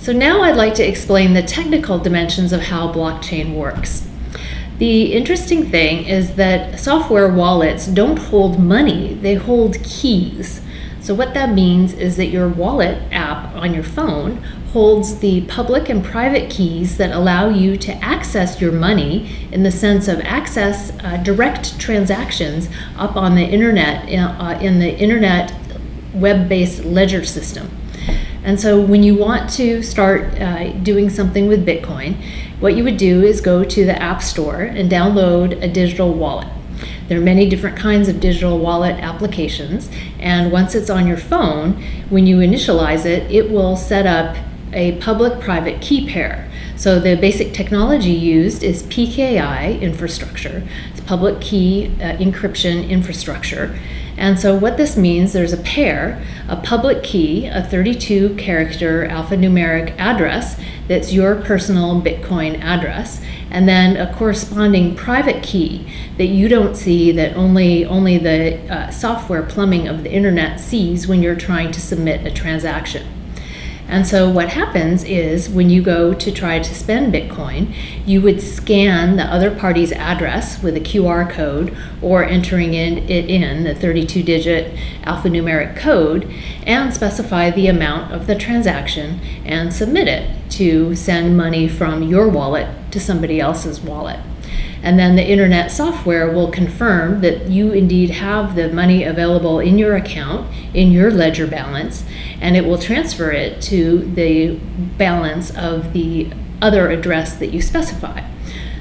So now I'd like to explain the technical dimensions of how blockchain works. The interesting thing is that software wallets don't hold money, they hold keys. So what that means is that your wallet app on your phone holds the public and private keys that allow you to access your money in the sense of access direct transactions up on the internet, in the internet web-based ledger system. And so when you want to start doing something with Bitcoin, what you would do is go to the App Store and download a digital wallet. There are many different kinds of digital wallet applications, and once it's on your phone, when you initialize it, it will set up a public-private key pair. So the basic technology used is PKI infrastructure. It's public key encryption infrastructure. And so what this means, there's a pair, a public key, a 32-character alphanumeric address that's your personal Bitcoin address, and then a corresponding private key that you don't see, that only the software plumbing of the internet sees when you're trying to submit a transaction. And so what happens is when you go to try to spend Bitcoin, you would scan the other party's address with a QR code or entering it in the 32-digit alphanumeric code and specify the amount of the transaction and submit it to send money from your wallet to somebody else's wallet. And then the internet software will confirm that you indeed have the money available in your account, in your ledger balance, and it will transfer it to the balance of the other address that you specify.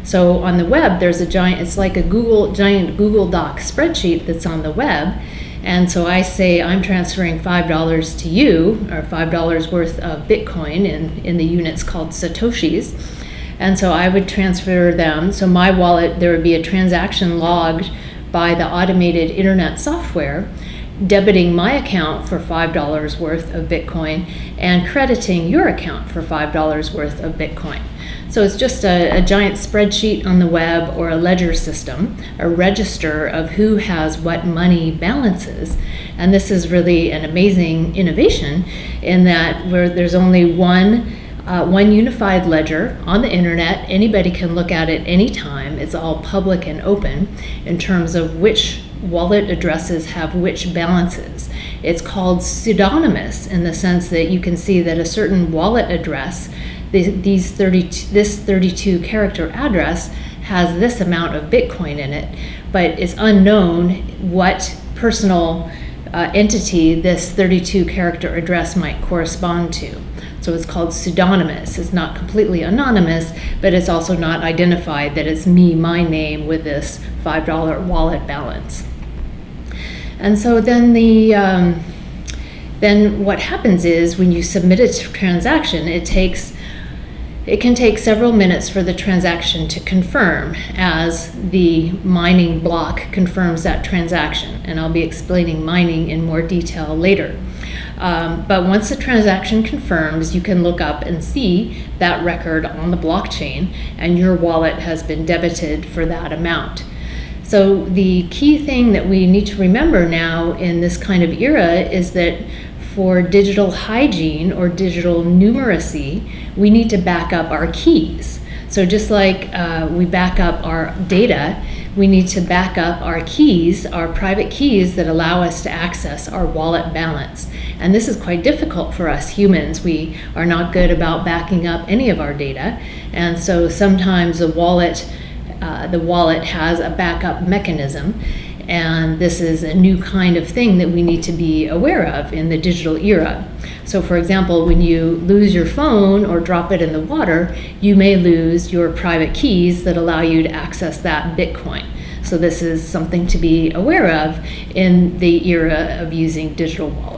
So on the web, there's it's like a giant Google Doc spreadsheet that's on the web. And so I say I'm transferring $5 to you, or $5 worth of Bitcoin in the units called Satoshis. And so I would transfer them. So my wallet, there would be a transaction logged by the automated internet software, debiting my account for $5 worth of Bitcoin and crediting your account for $5 worth of Bitcoin. So it's just a giant spreadsheet on the web, or a ledger system, a register of who has what money balances. And this is really an amazing innovation in that where there's only one unified ledger on the internet. Anybody can look at it anytime. It's all public and open in terms of which wallet addresses have which balances. It's called pseudonymous in the sense that you can see that a certain wallet address, this 32-character address, has this amount of Bitcoin in it, but it's unknown what personal entity this 32-character address might correspond to. So it's called pseudonymous. It's not completely anonymous, but it's also not identified that it's me, my name, with this $5 wallet balance. And so then then what happens is when you submit a transaction, it can take several minutes for the transaction to confirm as the mining block confirms that transaction. And I'll be explaining mining in more detail later. But once the transaction confirms, you can look up and see that record on the blockchain, and your wallet has been debited for that amount. So the key thing that we need to remember now in this kind of era is that for digital hygiene or digital numeracy, we need to back up our keys. So just like we back up our data, we need to back up our keys, our private keys that allow us to access our wallet balance. And this is quite difficult for us humans. We are not good about backing up any of our data. And so sometimes the wallet has a backup mechanism. And this is a new kind of thing that we need to be aware of in the digital era. So for example, when you lose your phone or drop it in the water, you may lose your private keys that allow you to access that Bitcoin. So this is something to be aware of in the era of using digital wallets.